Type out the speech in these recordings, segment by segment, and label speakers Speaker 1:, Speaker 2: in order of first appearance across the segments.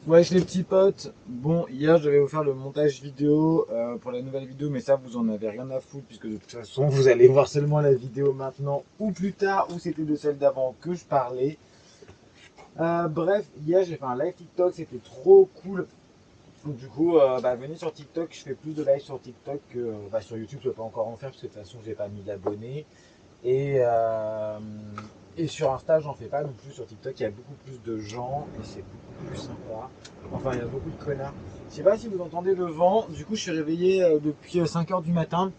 Speaker 1: Wesh les petits potes, bon hier je devais vous faire le montage vidéo pour la nouvelle vidéo mais ça vous en avez rien à foutre puisque de toute façon vous allez voir seulement la vidéo maintenant ou plus tard ou c'était de celle d'avant que je parlais. Bref, hier j'ai fait un live TikTok, c'était trop cool. Donc, du coup, venez sur TikTok, je fais plus de live sur TikTok que sur YouTube, je peux pas encore en faire parce que de toute façon j'ai pas mis d'abonnés. Et, euh, et sur Insta, j'en fais pas non plus. Sur TikTok, il y a beaucoup plus de gens et c'est beaucoup plus sympa. Enfin, il y a beaucoup de connards. Je sais pas si vous entendez le vent. Du coup, je suis réveillé depuis 5 heures du matin.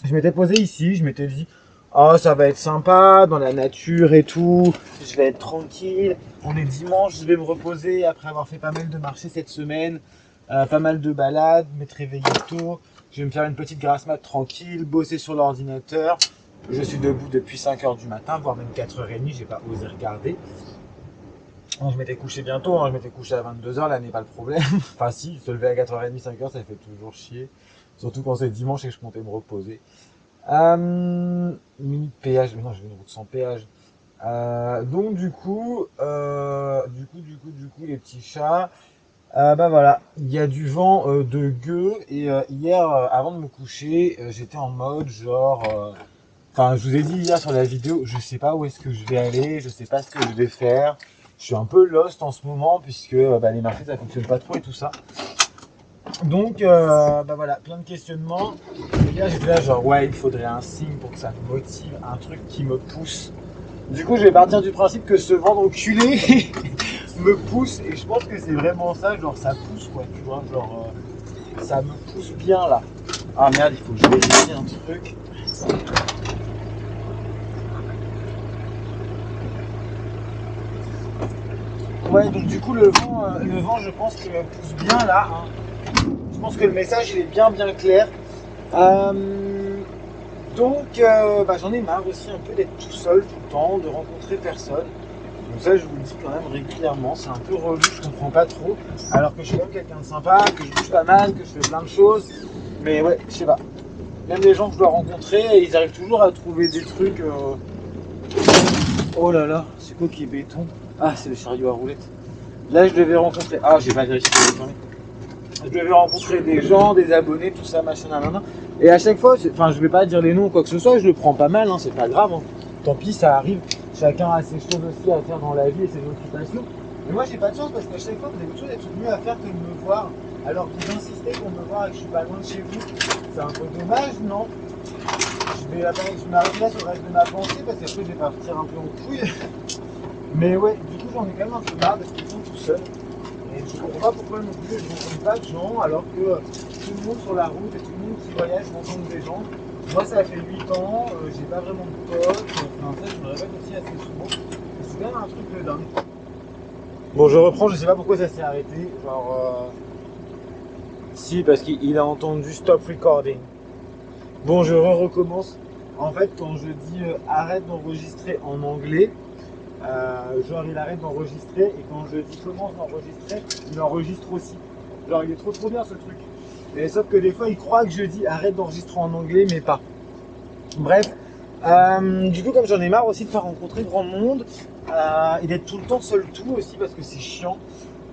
Speaker 1: Je m'étais posé ici, je m'étais dit, oh, ça va être sympa dans la nature et tout. Je vais être tranquille. On est dimanche, je vais me reposer après avoir fait pas mal de marchés cette semaine. Pas mal de balades, m'être réveillé tôt. Je vais me faire une petite grasse mat tranquille, bosser sur l'ordinateur. Je suis debout depuis 5 heures du matin, voire même 4h30, j'ai pas osé regarder. Bon, je m'étais couché bientôt, hein, je m'étais couché à 22 heures, là n'est pas le problème. Enfin si, se lever à 4h30, 5 heures, ça fait toujours chier. Surtout quand c'est dimanche et que je comptais me reposer. Minute péage, mais non, j'ai une route sans péage. Donc du coup, les petits chats. Voilà, il y a du vent de gueux et hier, avant de me coucher, j'étais en mode genre, enfin, je vous ai dit hier sur la vidéo, je sais pas où est-ce que je vais aller, je sais pas ce que je vais faire. Je suis un peu lost en ce moment puisque les marchés ça fonctionne pas trop et tout ça. Donc voilà, plein de questionnements. Et hier j'étais là genre ouais, il faudrait un signe pour que ça me motive, un truc qui me pousse. Du coup, je vais partir du principe que ce vent d'enculé me pousse et je pense que c'est vraiment ça, genre ça pousse quoi, tu vois, genre ça me pousse bien là. Ah merde, il faut que je vérifie un truc. Ouais, donc du coup le vent je pense qu'il me pousse bien là, hein. Je pense que le message il est bien clair. J'en ai marre aussi un peu d'être tout seul tout le temps, de rencontrer personne. Donc ça, je vous le dis quand même régulièrement, c'est un peu relou, je comprends pas trop. Alors que je suis quand même quelqu'un de sympa, que je bouge pas mal, que je fais plein de choses. Mais ouais, je sais pas. Même les gens que je dois rencontrer, ils arrivent toujours à trouver des trucs. Oh là là, c'est quoi qui est béton? Ah, c'est le chariot à roulettes. Là, je devais rencontrer. Ah, j'ai pas vérifié les journées. Je devais rencontrer des gens, des abonnés, tout ça, machin, nanana. Et à chaque fois, enfin, je vais pas dire les noms ou quoi que ce soit, je le prends pas mal, hein, c'est pas grave, hein. Tant pis, ça arrive. Chacun a ses choses aussi à faire dans la vie et ses occupations. Mais moi, j'ai pas de chance parce qu'à chaque fois, vous avez toujours des trucs mieux à faire que de me voir. Alors que vous insistez pour me voir et que je suis pas loin de chez vous. C'est un peu dommage, non? Je m'arrête là sur le reste de ma pensée parce qu'après, je vais partir un peu en couille. Mais ouais, du coup, j'en ai quand même un peu marre d'être tout le temps tout seul. Et je ne comprends pas pourquoi non plus je ne rencontre pas de gens alors que tout le monde sur la route et tout le monde qui voyage rencontre des gens. Moi ça fait 8 ans, j'ai pas vraiment de potes, enfin ça je me répète aussi assez souvent. Et c'est quand même un truc de dingue. Bon je reprends, je sais pas pourquoi ça s'est arrêté. Genre si parce qu'il a entendu stop recording. Bon je recommence. En fait quand je dis arrête d'enregistrer en anglais, genre il arrête d'enregistrer et quand je dis commence d'enregistrer, il enregistre aussi. Genre il est trop bien ce truc. Et sauf que des fois il croit que je dis arrête d'enregistrer en anglais mais pas. Bref, du coup comme j'en ai marre aussi de faire rencontrer grand monde et d'être tout le temps seul tout aussi parce que c'est chiant.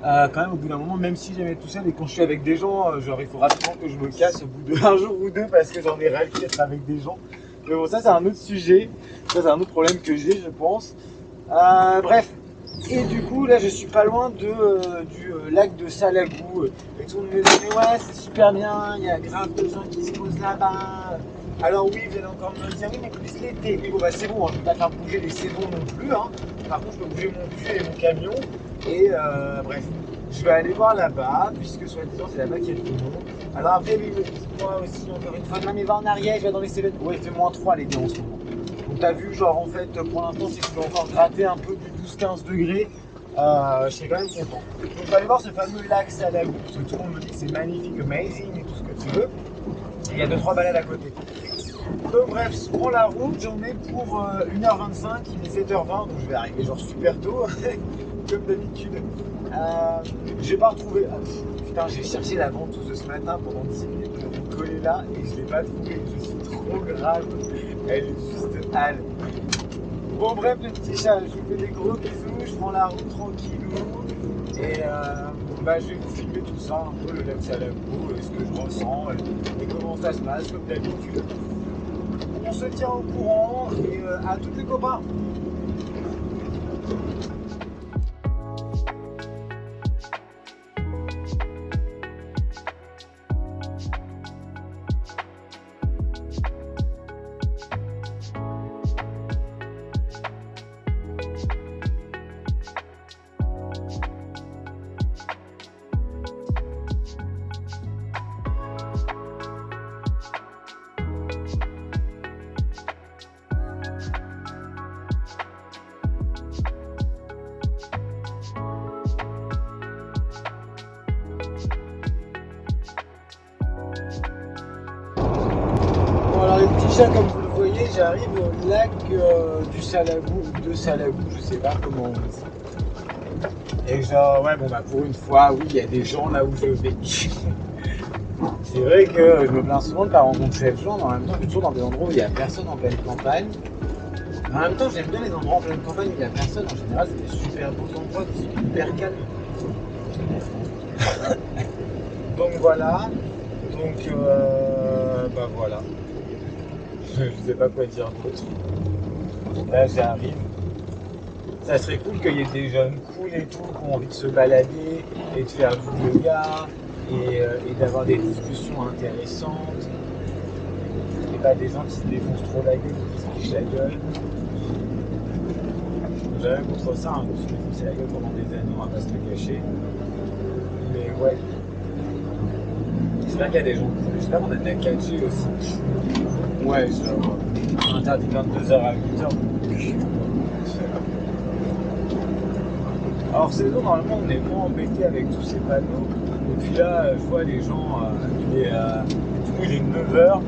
Speaker 1: Quand même au bout d'un moment, même si j'aime être tout seul et quand je suis avec des gens, genre il faut rapidement que je me casse au bout d'un jour ou deux parce que j'en ai ras d'être avec des gens. Mais bon ça c'est un autre sujet, ça c'est un autre problème que j'ai je pense. Bref, et du coup, là, je suis pas loin du lac de Salagou. Et tout le monde me dit, mais ouais, c'est super bien, il y a grave de gens qui se posent là-bas. Alors oui, vous allez encore me dire, oui, mais plus l'été. Mais bon, bah c'est bon, hein, je vais pas faire bouger les saisons non plus. Hein. Par contre, je peux bouger mon cul et mon camion. Et bref, je vais aller voir là-bas, puisque soi-disant, c'est là-bas qu'il y a tout le monde. Alors après, lui, il me dit, moi aussi, encore une fois, non, mais va en arrière, je vais dans les cévennes. Ouais, il fait -3 les gars en ce moment. Donc t'as vu, genre en fait, pour l'instant, si je peux encore gratter un peu du 12-15 degrés, je serais quand même content. Donc on va aller voir ce fameux lac Salagou, parce que tout le monde me dit que c'est magnifique, amazing et tout ce que tu veux. Et il y a 2-3 balades à côté. Donc bref, je prends la route, j'en ai pour 1h25, il est 7h20, donc je vais arriver genre super tôt, comme d'habitude. J'ai pas retrouvé. Ah, putain, j'ai cherché la ventouse de ce matin pendant 10 minutes pour me coller là et je l'ai pas trouvée. Je suis trop grave. Elle est juste hâle. Bon bref les petits chats, je vous fais des gros bisous, je prends la route tranquillou et je vais vous filmer tout ça, un peu le lac Salagou, ce que je ressens et comment ça se passe comme d'habitude. On se tient au courant et à tous les copains. Comme vous le voyez, j'arrive au lac du Salagou, de Salagou, je sais pas comment on dit. Et genre, ouais, pour une fois, oui, il y a des gens là où je vais. C'est vrai que je me plains souvent de pas rencontrer de gens, mais en même temps, je suis toujours dans des endroits où il n'y a personne en pleine campagne. En même temps, j'aime bien les endroits en pleine campagne où il n'y a personne. En général, c'est des super beaux endroits, c'est hyper calme. Donc voilà. Donc, voilà. Je sais pas quoi dire d'autre. Là j'arrive. Ça serait cool qu'il y ait des jeunes cool et tout qui ont envie de se balader et de faire du yoga et d'avoir des discussions intéressantes. Et pas des gens qui se défoncent trop la gueule ou qui se fichent la gueule. J'ai rien contre ça, hein, je me suis défoncé la gueule pendant des années, on va pas se le cacher. Mais ouais. J'espère qu'il y a des gens cool. J'espère qu'on a de la 4G aussi. Ouais, genre interdit 22h à 8h. Alors c'est bon, normalement on est moins embêté avec tous ces panneaux. Et puis là, je vois les gens, du coup il est 9h.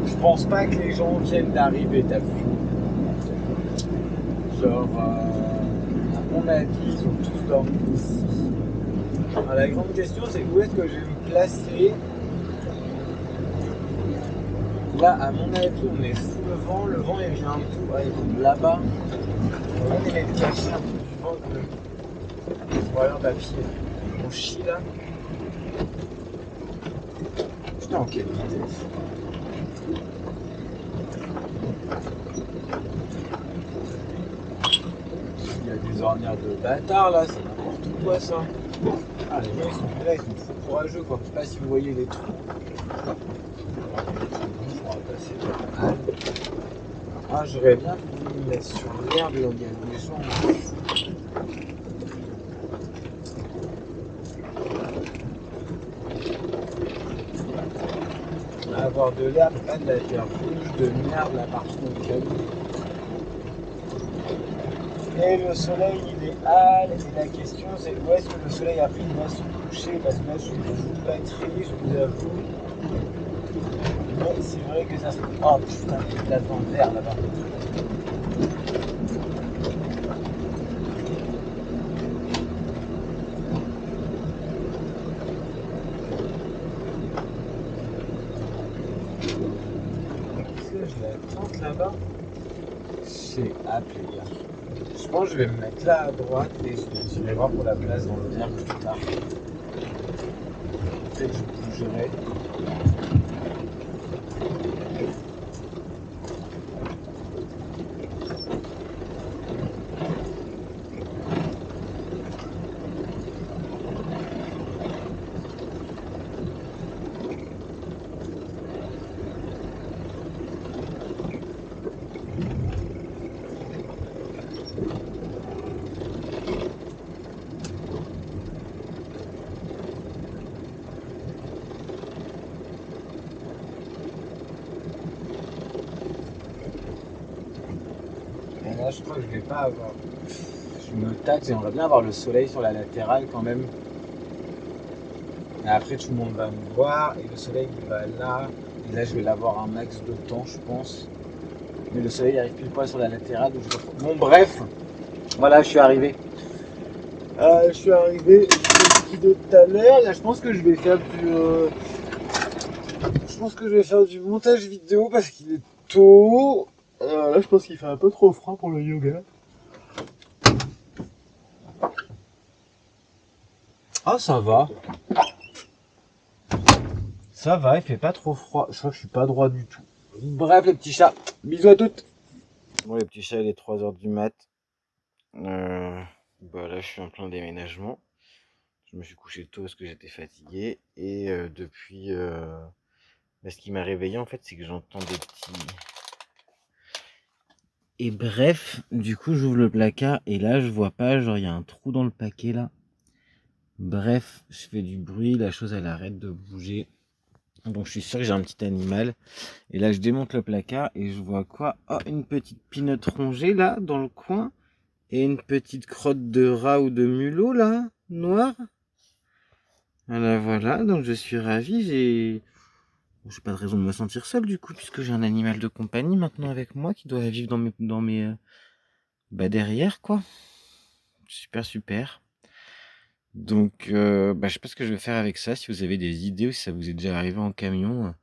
Speaker 1: Je pense pas que les gens viennent d'arriver, t'as vu. Genre, à mon avis, ils ont tous dormi ici. Alors, la grande question c'est où est-ce que je vais me placer. Là, à mon avis, on est sous le vent il vient un peu, ouais, il vient de là-bas. On va aller le cacher un peu du vent quand même. Voilà, papy, on chie là. Putain, en quelle vitesse. Il y a des ornières de bâtards là, c'est n'importe quoi ça. Ah, les gars, ils sont trop courageux quoi. Je sais pas si vous voyez les trous. Ah, j'aurais bien voulu me mettre sur l'herbe là où il y a des gens. Avoir de l'herbe, pas de la terre rouge, de merde là partout dans le caillou. Et le soleil il est hâle, et la question c'est où est-ce que le soleil après il va se coucher, parce que là je suis full batterie, je vous avoue. Mais c'est vrai que ça se... Oh putain, il y a là-dedans le vert là-bas. Est-ce que je la tente là-bas? C'est appelé hier. Je pense que je vais me mettre là à droite et je vais voir pour la place dans le vert plus tard. Peut-être que je bougerai. Là, je crois que je vais pas avoir. Je me tâte, j'aimerais bien avoir le soleil sur la latérale quand même. Et après, tout le monde va me voir et le soleil il va là. Et là, je vais l'avoir un max de temps, je pense. Mais le soleil arrive pile poil sur la latérale. Donc je... Bon, bref, voilà, je suis arrivé. Je suis arrivé. J'ai vidéo de tout à l'heure. Là, je pense que je vais faire du. Je pense que je vais faire du montage vidéo parce qu'il est tôt. Là, je pense qu'il fait un peu trop froid pour le yoga. Ah, ça va. Ça va, il fait pas trop froid. Je crois que je suis pas droit du tout. Bref, les petits chats. Bisous à toutes. Bon, les petits chats, il est 3 h du mat. Là, je suis en plein déménagement. Je me suis couché tôt parce que j'étais fatigué. Et depuis... ce qui m'a réveillé, en fait, c'est que j'entends des petits... Et bref, du coup, j'ouvre le placard et là, je vois pas, genre, il y a un trou dans le paquet, là. Bref, je fais du bruit, la chose, elle arrête de bouger. Donc, je suis sûr que j'ai un petit animal. Et là, je démonte le placard et je vois quoi? Oh, une petite pinotte rongée, là, dans le coin. Et une petite crotte de rat ou de mulot, là, noire. Voilà, donc je suis ravi, j'ai pas de raison de me sentir seul du coup, puisque j'ai un animal de compagnie maintenant avec moi qui doit vivre dans mes derrière quoi. Super super. Donc je sais pas ce que je vais faire avec ça, si vous avez des idées ou si ça vous est déjà arrivé en camion.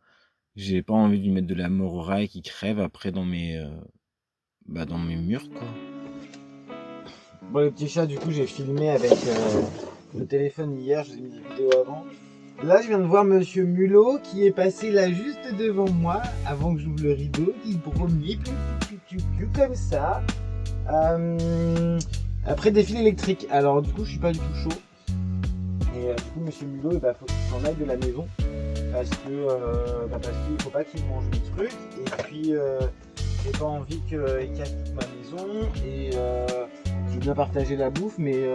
Speaker 1: J'ai pas envie de lui mettre de la mort au rat et qui crève après dans mes murs quoi. Bon les petits chats, du coup j'ai filmé avec le téléphone hier, je vous ai mis des vidéos avant. Là, je viens de voir Monsieur Mulot qui est passé là juste devant moi avant que j'ouvre le rideau, qui se promenait comme ça. Après des fils électriques. Alors du coup, je suis pas du tout chaud. Et du coup, Monsieur Mulot, il faut qu'il s'en aille de la maison parce qu'il faut pas qu'il mange des trucs. Et puis, j'ai pas envie qu'il casse toute ma maison. Et je veux bien partager la bouffe, mais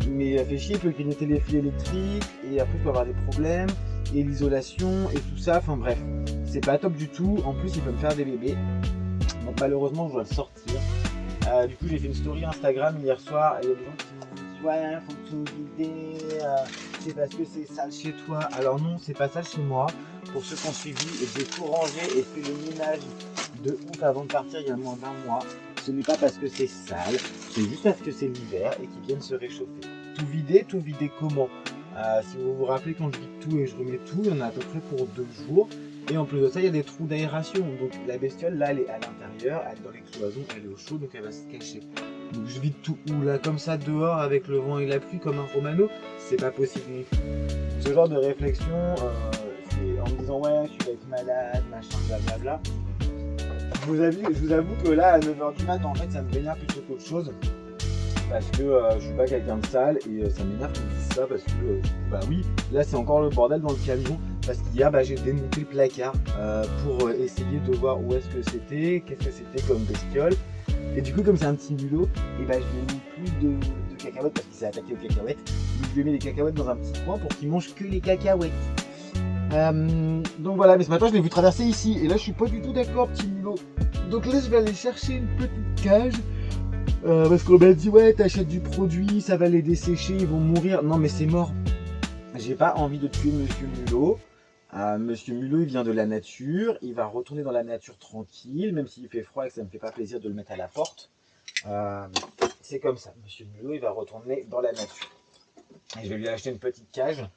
Speaker 1: mais fait chier, il peut grignoter les fils électriques et après il peut avoir des problèmes et l'isolation et tout ça, enfin bref, c'est pas top du tout. En plus il peut me faire des bébés, donc malheureusement je dois le sortir. Du coup j'ai fait une story Instagram hier soir et il y a des gens qui m'ont dit ouais faut tout vider, c'est parce que c'est sale chez toi. Alors non, c'est pas sale chez moi. Pour ceux qui ont suivi, j'ai tout rangé et fait le ménage de ouf avant de partir il y a moins d'un mois. Ce n'est pas parce que c'est sale, c'est juste parce que c'est l'hiver et qu'ils viennent se réchauffer. Tout vider comment? Si vous vous rappelez, quand je vide tout et je remets tout, il y en a à peu près pour 2 jours. Et en plus de ça, il y a des trous d'aération. Donc la bestiole, là, elle est à l'intérieur, elle est dans les cloisons, elle est au chaud, donc elle va se cacher. Donc je vide tout ou là comme ça dehors avec le vent et la pluie comme un Romano, c'est pas possible non plus. Ce genre de réflexion, c'est en me disant ouais, tu vas être malade, machin, blablabla. Je vous avoue que là, à 9 h du matin, en fait, ça me vénère plutôt qu'autre chose. Parce que je suis pas quelqu'un de sale et ça m'énerve qu'ils me disent ça parce que, oui, là c'est encore le bordel dans le camion. Parce qu'hier, j'ai démonté le placard pour essayer de voir où est-ce que c'était, qu'est-ce que c'était comme bestiole. Et du coup, comme c'est un petit mulot, et je lui ai mis plus de cacahuètes parce qu'il s'est attaqué aux cacahuètes. Donc je lui ai mis des cacahuètes dans un petit coin pour qu'il mange que les cacahuètes. Donc voilà, mais ce matin je l'ai vu traverser ici et là je suis pas du tout d'accord, petit mulot. Donc là je vais aller chercher une petite cage parce qu'on m'a dit ouais, t'achètes du produit, ça va les dessécher, ils vont mourir. Non mais c'est mort. J'ai pas envie de tuer Monsieur Mulot. Monsieur Mulot il vient de la nature, il va retourner dans la nature tranquille, même s'il fait froid et que ça me fait pas plaisir de le mettre à la porte. C'est comme ça, Monsieur Mulot il va retourner dans la nature. Et je vais lui acheter une petite cage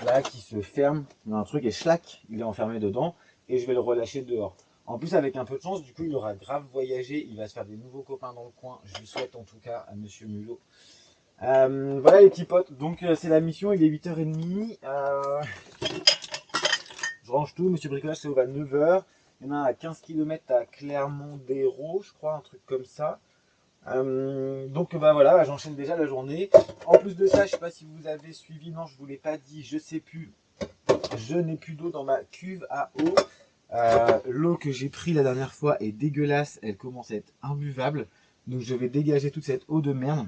Speaker 1: là qui se ferme, il y a un truc et schlac, il est enfermé dedans et je vais le relâcher dehors. En plus avec un peu de chance, du coup il aura grave voyagé, il va se faire des nouveaux copains dans le coin, je lui souhaite en tout cas à Monsieur Mulot. Voilà les petits potes, donc c'est la mission, il est 8 h 30. Je range tout, Monsieur Bricolage c'est ouvert à 9 h. Il y en a à 15 km à Clermont-d'Hérault, je crois, un truc comme ça. Donc voilà, j'enchaîne déjà la journée. En plus de ça, je sais pas si vous avez suivi, non je vous l'ai pas dit, je sais plus. Je n'ai plus d'eau dans ma cuve à eau. L'eau que j'ai pris la dernière fois est dégueulasse, elle commence à être imbuvable. Donc je vais dégager toute cette eau de merde.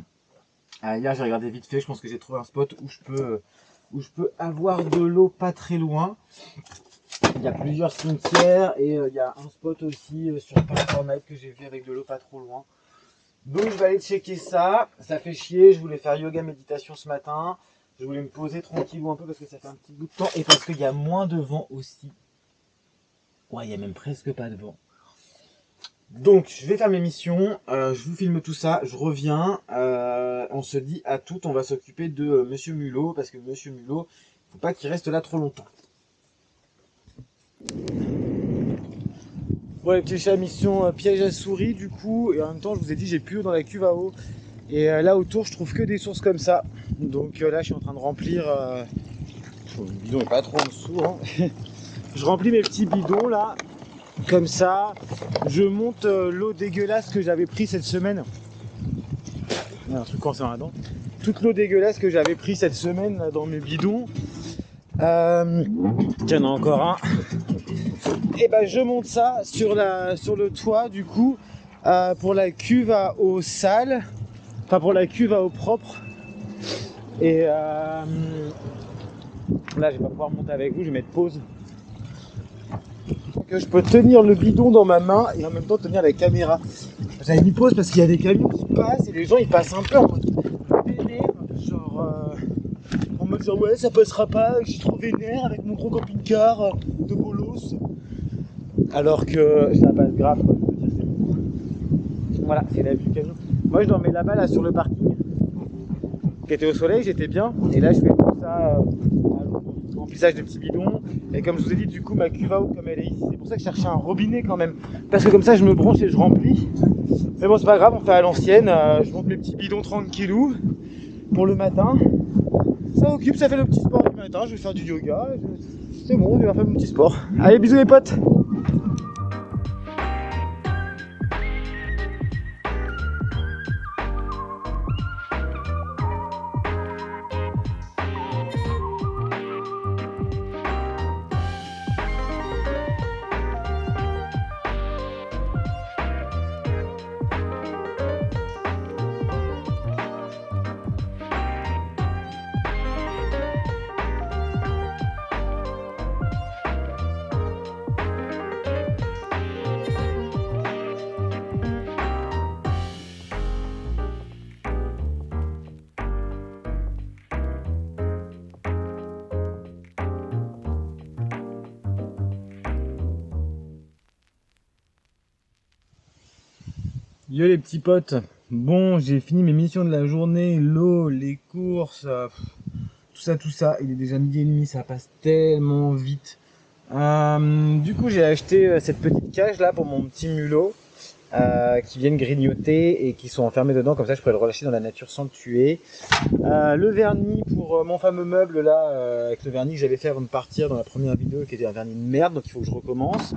Speaker 1: Hier j'ai regardé vite fait, je pense que j'ai trouvé un spot où je peux avoir de l'eau pas très loin. Il y a plusieurs cimetières et il y a un spot aussi sur Internet que j'ai vu avec de l'eau pas trop loin. Donc je vais aller checker ça. Ça fait chier, je voulais faire yoga méditation ce matin. Je voulais me poser tranquillou un peu parce que ça fait un petit bout de temps et parce qu'il y a moins de vent aussi. Ouais, il y a même presque pas de vent. Donc je vais faire mes missions, je vous filme tout ça, je reviens, on se dit à toutes, on va s'occuper de Monsieur Mulot parce que Monsieur Mulot, faut pas qu'il reste là trop longtemps. Bon les petits chats, mission piège à souris du coup, et en même temps je vous ai dit j'ai plus d'eau dans la cuve à eau. Et là autour je trouve que des sources comme ça. Donc là je suis en train de remplir. Le bidon n'est pas trop en dessous. Hein. Je remplis mes petits bidons là. Comme ça. Je monte l'eau dégueulasse que j'avais pris cette semaine. Il y a un truc coincé là-dedans. Toute l'eau dégueulasse que j'avais pris cette semaine là, dans mes bidons. Tiens, il y en a encore un. Et ben je monte ça sur le toit du coup pour la cuve à eau sale. Enfin pour la cuve à eau propre. Et là je vais pas pouvoir monter avec vous, je vais mettre pause. Donc je peux tenir le bidon dans ma main et en même temps tenir la caméra. J'avais mis pause parce qu'il y a des camions qui passent et les gens ils passent un peu en mode vénère, genre en mode genre ouais ça passera pas, je suis trop vénère avec mon gros camping-car de bolos. Alors que ça passe grave quoi, je veux dire c'est bon. Voilà, c'est la vue du camion. Moi je dormais là-bas là sur le parking qui était au soleil, j'étais bien. Et là je fais tout ça à l'ombre, remplissage des petits bidons. Et comme je vous ai dit du coup ma cuve à eau comme elle est ici, c'est pour ça que je cherchais un robinet quand même. Parce que comme ça je me branche et je remplis. Mais bon c'est pas grave, on fait à l'ancienne, je monte mes petits bidons tranquillou pour le matin. Ça occupe, ça fait le petit sport du matin, je vais faire du yoga, c'est bon, je vais faire mon petit sport. Allez bisous les potes. Yo les petits potes, bon j'ai fini mes missions de la journée, l'eau, les courses, tout ça, il est déjà 12h30, ça passe tellement vite. Du coup j'ai acheté cette petite cage là pour mon petit mulot qui viennent grignoter et qui sont enfermés dedans, comme ça je pourrais le relâcher dans la nature sans le tuer. Le vernis pour mon fameux meuble là, avec le vernis que j'avais fait avant de partir dans la première vidéo qui était un vernis de merde, donc il faut que je recommence.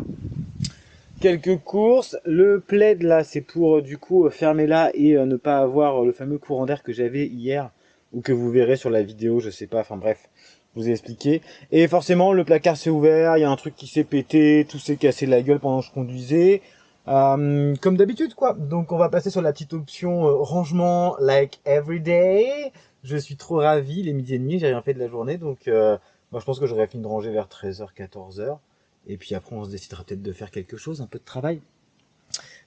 Speaker 1: Quelques courses, le plaid là c'est pour du coup fermer là et ne pas avoir le fameux courant d'air que j'avais hier ou que vous verrez sur la vidéo, je sais pas, enfin bref, je vous ai expliqué. Et forcément le placard s'est ouvert, il y a un truc qui s'est pété, tout s'est cassé la gueule pendant que je conduisais, comme d'habitude quoi. Donc on va passer sur la petite option rangement like everyday. Je suis trop ravi, il est 12h30, j'ai rien fait de la journée donc moi je pense que j'aurais fini de ranger vers 13h, 14h. Et puis après, on se décidera peut-être de faire quelque chose, un peu de travail.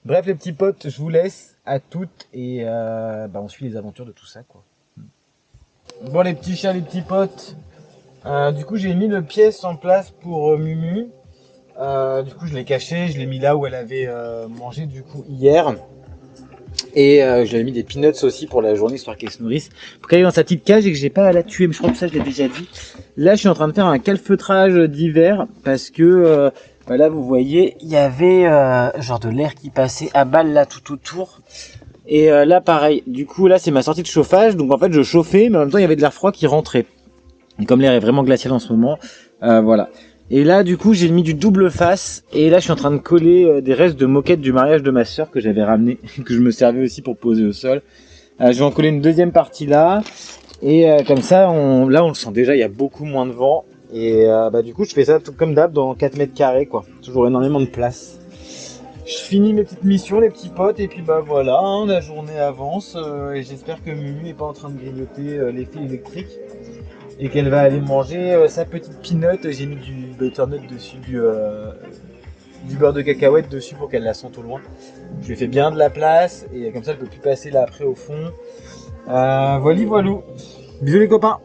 Speaker 1: Bref, les petits potes, je vous laisse à toutes et on suit les aventures de tout ça, quoi. Bon, les petits chats, les petits potes. Du coup, j'ai mis le pièce en place pour Mumu. Du coup, je l'ai caché, je l'ai mis là où elle avait mangé du coup hier. Et je lui ai mis des peanuts aussi pour la journée, histoire qu'elle se nourrisse. Pour qu'elle aille dans sa petite cage et que j'ai pas à la tuer. Mais je crois que ça, je l'ai déjà dit. Là, je suis en train de faire un calfeutrage d'hiver parce que là, vous voyez, il y avait genre de l'air qui passait à balle là tout autour. Et là, pareil. Du coup, là, c'est ma sortie de chauffage. Donc, en fait, je chauffais, mais en même temps, il y avait de l'air froid qui rentrait. Et comme l'air est vraiment glacial en ce moment, voilà. Et là, du coup, j'ai mis du double face. Et là, je suis en train de coller des restes de moquettes du mariage de ma sœur que j'avais ramené, que je me servais aussi pour poser au sol. Je vais en coller une deuxième partie là. Et comme ça, là, on le sent déjà, il y a beaucoup moins de vent. Et du coup, je fais ça tout comme d'hab dans 4 mètres carrés, quoi. Toujours énormément de place. Je finis mes petites missions, les petits potes. Et puis, voilà, hein, la journée avance. Et j'espère que Mumu n'est pas en train de grignoter les fils électriques. Et qu'elle va aller manger sa petite peanut. J'ai mis du butternut dessus, du beurre de cacahuète dessus pour qu'elle la sente au loin. Je lui ai fait bien de la place et comme ça elle peut plus passer là après au fond. Voilà, voilou. Bisous les copains.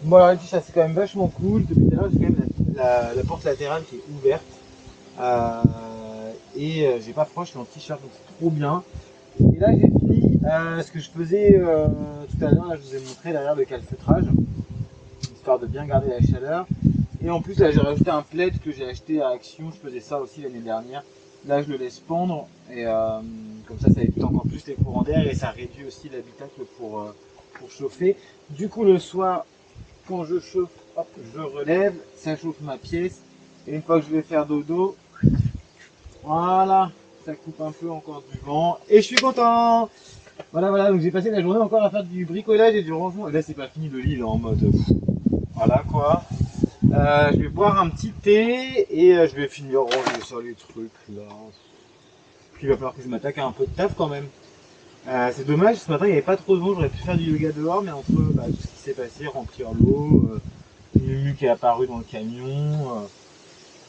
Speaker 1: Bon alors les petits chats, c'est quand même vachement cool. Depuis tout à l'heure j'ai quand même la porte latérale qui est ouverte. Et j'ai pas froid, je suis en t-shirt donc c'est trop bien. Et là j'ai fini ce que je faisais tout à l'heure, là je vous ai montré derrière le calfeutrage, histoire de bien garder la chaleur. Et en plus là j'ai rajouté un plaid que j'ai acheté à Action, je faisais ça aussi l'année dernière. Là je le laisse pendre et Comme ça évite encore plus les courants d'air et ça réduit aussi l'habitacle pour chauffer. Du coup, le soir, quand je chauffe, hop, je relève, ça chauffe ma pièce. Et une fois que je vais faire dodo, voilà, ça coupe un peu encore du vent. Et je suis content! Voilà, donc j'ai passé la journée encore à faire du bricolage et du rangement. Et là, c'est pas fini, le lit, il est en mode... Voilà quoi. Je vais boire un petit thé et je vais finir ranger sur les trucs là. Puis il va falloir que je m'attaque à un peu de taf quand même. C'est dommage, ce matin il n'y avait pas trop de vent, j'aurais pu faire du yoga dehors, mais entre tout ce qui s'est passé, remplir l'eau, Mumu qui est apparu dans le camion.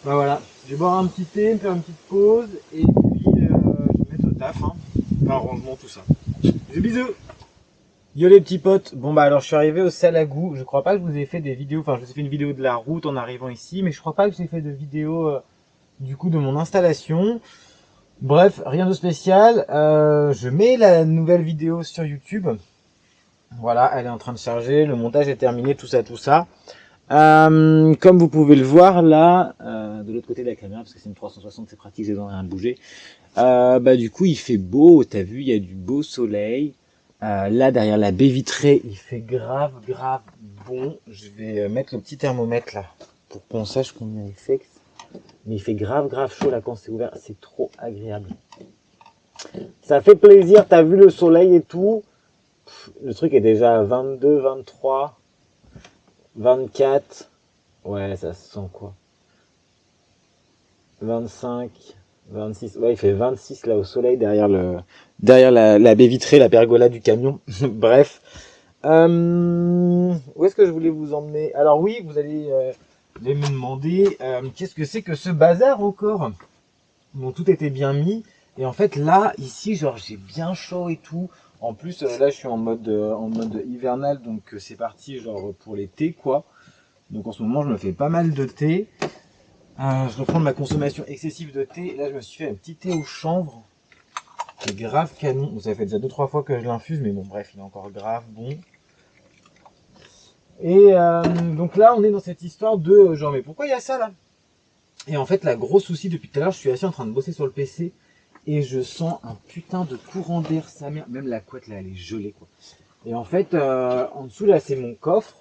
Speaker 1: Voilà, je vais boire un petit thé, me faire une petite pause et puis je vais me mettre au taf, hein. Enfin, rangement, tout ça. Bisous. Yo les petits potes, bon bah alors je suis arrivé au Salagou, je crois pas que je vous ai fait des vidéos, enfin je vous ai fait une vidéo de la route en arrivant ici, mais je crois pas que j'ai fait de vidéo du coup de mon installation. Bref, rien de spécial, je mets la nouvelle vidéo sur YouTube, voilà, elle est en train de charger, le montage est terminé, tout ça. Comme vous pouvez le voir là, de l'autre côté de la caméra, parce que c'est une 360, c'est pratique, j'ai besoin de rien bouger, du coup il fait beau, t'as vu, il y a du beau soleil. Là derrière la baie vitrée il fait grave bon. Je vais mettre le petit thermomètre là pour qu'on sache combien il fait. Mais il fait grave chaud là quand c'est ouvert, c'est trop agréable. Ça fait plaisir, t'as vu le soleil et tout. Le truc est déjà à 22, 23, 24. Ouais, ça se sent quoi, 25, 26. Ouais, il fait 26 là au soleil derrière la baie vitrée, la pergola du camion. Bref. Où est-ce que je voulais vous emmener? Alors oui, vous allez me demander qu'est-ce que c'est que ce bazar encore? Bon, tout était bien mis. Et en fait là, ici, genre j'ai bien chaud et tout. En plus, là je suis en mode hivernal, donc c'est parti genre pour l'été quoi. Donc en ce moment, je me fais pas mal de thé. Je reprends ma consommation excessive de thé. Là, je me suis fait un petit thé au chanvre. Qui est grave canon. Ça fait déjà 2-3 fois que je l'infuse, mais bon, bref, il est encore grave bon. Et donc là, on est dans cette histoire de genre, mais pourquoi il y a ça là? Et en fait, la gros souci depuis tout à l'heure, je suis assis en train de bosser sur le PC et je sens un putain de courant d'air, sa mère. Même la couette là, elle est gelée quoi. Et en fait, en dessous là, c'est mon coffre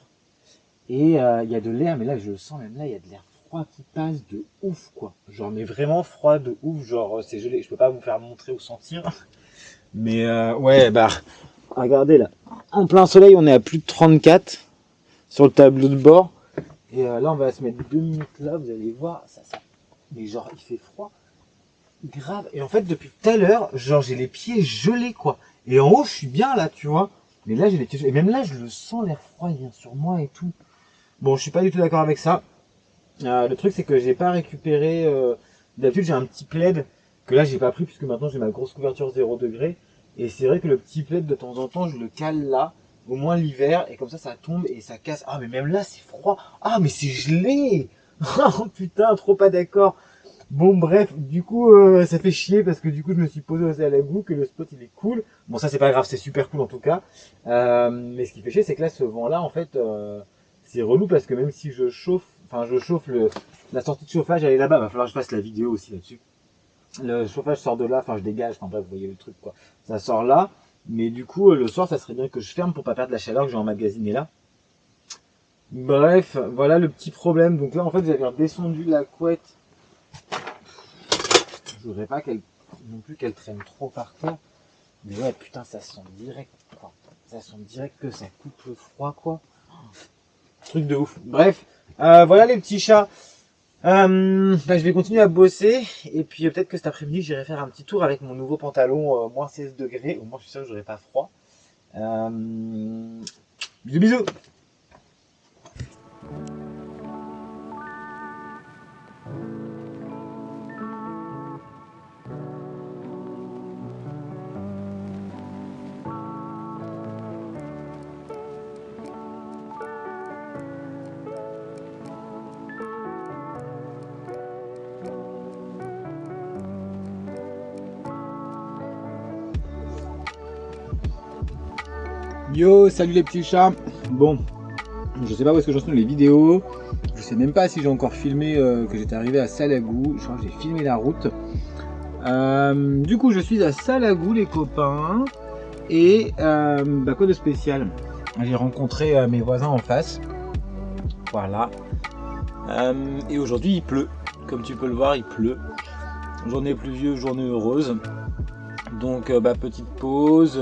Speaker 1: et il y a de l'air, mais là, je le sens même là, il y a de l'air froid qui passe de ouf quoi. Genre, mais vraiment froid de ouf, genre c'est gelé. Je peux pas vous faire montrer ou sentir, mais ouais, regardez là, en plein soleil, on est à plus de 34 sur le tableau de bord. Et là, on va se mettre 2 minutes là, vous allez voir, ça. Mais genre, il fait froid, grave. Et en fait, depuis tout à l'heure, genre, j'ai les pieds gelés, quoi. Et en haut, je suis bien là, tu vois. Mais là, j'ai les pieds gelés. Et même là, je le sens, l'air froid, il vient sur moi et tout. Bon, je suis pas du tout d'accord avec ça. Le truc, c'est que j'ai pas récupéré... D'habitude, j'ai un petit plaid que là, j'ai pas pris, puisque maintenant, j'ai ma grosse couverture 0 degré. Et c'est vrai que le petit plaid, de temps en temps, je le cale là. Au moins l'hiver, et comme ça tombe et ça casse. Ah, mais même là, c'est froid. Ah, mais c'est gelé. Oh putain, trop pas d'accord. Bon, bref, du coup, ça fait chier parce que du coup, je me suis posé au Salagou, que le spot il est cool. Bon, ça, c'est pas grave, c'est super cool en tout cas. Mais ce qui fait chier, c'est que là, ce vent-là, en fait, c'est relou parce que même si je chauffe, la sortie de chauffage, elle est là-bas. Va falloir que je fasse la vidéo aussi là-dessus. Le chauffage sort de là, enfin, je dégage, enfin, bref, vous voyez le truc quoi. Ça sort là. Mais du coup, le soir, ça serait bien que je ferme pour pas perdre la chaleur que j'ai emmagasinée là. Bref, voilà le petit problème. Donc là, en fait, j'avais redescendu la couette. Je voudrais pas non plus qu'elle traîne trop par terre. Mais ouais, putain, ça sent direct, quoi. Ça sent direct que ça coupe le froid, quoi. Truc de ouf. Bref, voilà les petits chats. Je vais continuer à bosser. Et puis peut-être que cet après-midi, j'irai faire un petit tour avec mon nouveau pantalon moins 16 degrés. Au moins, je suis sûr que j'aurai pas froid. Bisous. Yo, salut les petits chats. Bon, je sais pas où est-ce que j'en suis dans les vidéos. Je sais même pas si j'ai encore filmé que j'étais arrivé à Salagou. Je crois que j'ai filmé la route. Du coup, je suis à Salagou, les copains. Et quoi de spécial? J'ai rencontré mes voisins en face. Voilà. Et aujourd'hui, il pleut. Comme tu peux le voir, il pleut. Journée pluvieuse, journée heureuse. Donc, petite pause.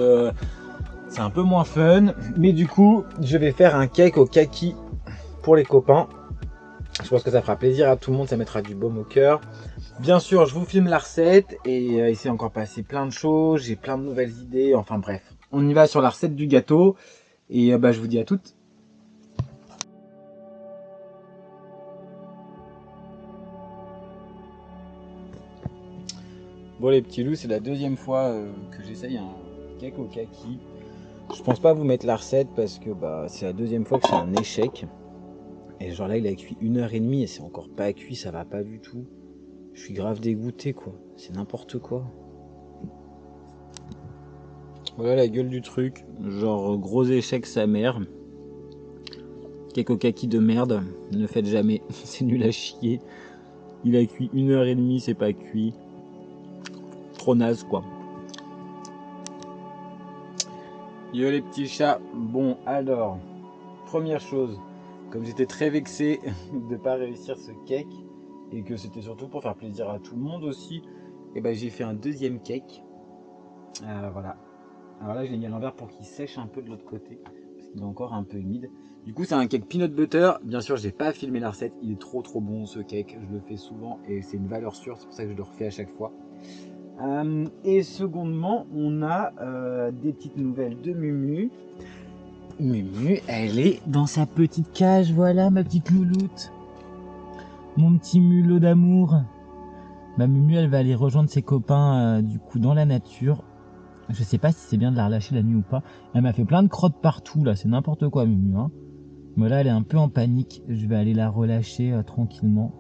Speaker 1: C'est un peu moins fun. Mais du coup, je vais faire un cake au kaki pour les copains. Je pense que ça fera plaisir à tout le monde. Ça mettra du baume au cœur. Bien sûr, je vous filme la recette. Et il s'est encore passé plein de choses. J'ai plein de nouvelles idées. Enfin bref. On y va sur la recette du gâteau. Et je vous dis à toutes. Bon les petits loups, c'est la deuxième fois que j'essaye un cake au kaki. Je pense pas vous mettre la recette parce que c'est la deuxième fois que c'est un échec. Et genre là il a cuit 1h30 et c'est encore pas cuit, ça va pas du tout. Je suis grave dégoûté quoi, c'est n'importe quoi. Voilà la gueule du truc, genre gros échec sa mère. Cake au kaki de merde, ne le faites jamais, c'est nul à chier. Il a cuit 1h30, c'est pas cuit. Trop naze quoi. Yo les petits chats. Bon alors, première chose, comme j'étais très vexé de pas réussir ce cake et que c'était surtout pour faire plaisir à tout le monde aussi, et j'ai fait un deuxième cake. Voilà. Alors là je l'ai mis à l'envers pour qu'il sèche un peu de l'autre côté parce qu'il est encore un peu humide. Du coup c'est un cake peanut butter. Bien sûr j'ai pas filmé la recette, il est trop bon ce cake. Je le fais souvent et c'est une valeur sûre, c'est pour ça que je le refais à chaque fois. Et secondement, on a des petites nouvelles de Mumu. Mumu, elle est dans sa petite cage, voilà ma petite louloute. Mon petit mulot d'amour. Ma Mumu, elle va aller rejoindre ses copains du coup dans la nature. Je sais pas si c'est bien de la relâcher la nuit ou pas. Elle m'a fait plein de crottes partout là, c'est n'importe quoi Mumu. Hein. Mais là, elle est un peu en panique. Je vais aller la relâcher tranquillement.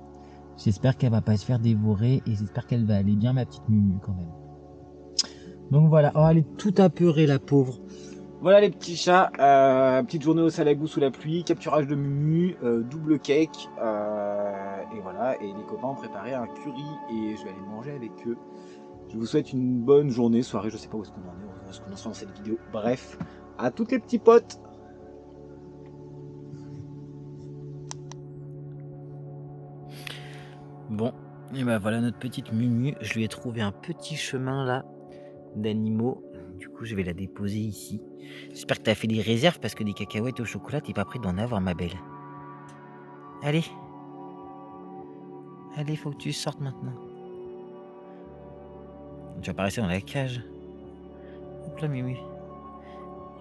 Speaker 1: J'espère qu'elle va pas se faire dévorer et j'espère qu'elle va aller bien ma petite Mumu quand même. Donc voilà, oh elle est toute apeurée la pauvre. Voilà les petits chats, petite journée au Salagou sous la pluie, capturage de Mumu, double cake, et voilà, et les copains ont préparé un curry et je vais aller manger avec eux. Je vous souhaite une bonne journée, soirée, je sais pas où est-ce qu'on en est, où est-ce qu'on en soit dans cette vidéo. Bref, à toutes les petits potes. Bon, et voilà notre petite Mumu. Je lui ai trouvé un petit chemin là d'animaux. Du coup, je vais la déposer ici. J'espère que tu as fait des réserves parce que des cacahuètes au chocolat, t'es pas prêt d'en avoir, ma belle. Allez. Allez, faut que tu sortes maintenant. Tu vas pas rester dans la cage. Hop là, Mumu.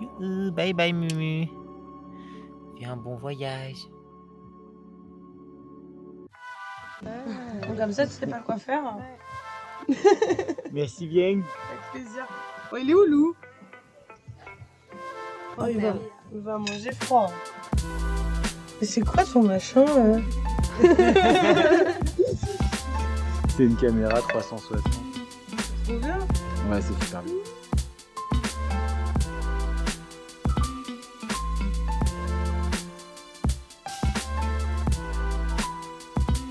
Speaker 1: Youhou, bye bye, Mumu. Fais un bon voyage.
Speaker 2: Donc comme ça, tu sais pas quoi faire. Ouais.
Speaker 1: Merci bien.
Speaker 2: Avec plaisir. Oh, il est où, Lou? Oh, il va manger froid. Mais c'est quoi ton machin, là?
Speaker 1: C'est une caméra 360.
Speaker 2: C'est trop bien.
Speaker 1: Ouais, c'est super bien.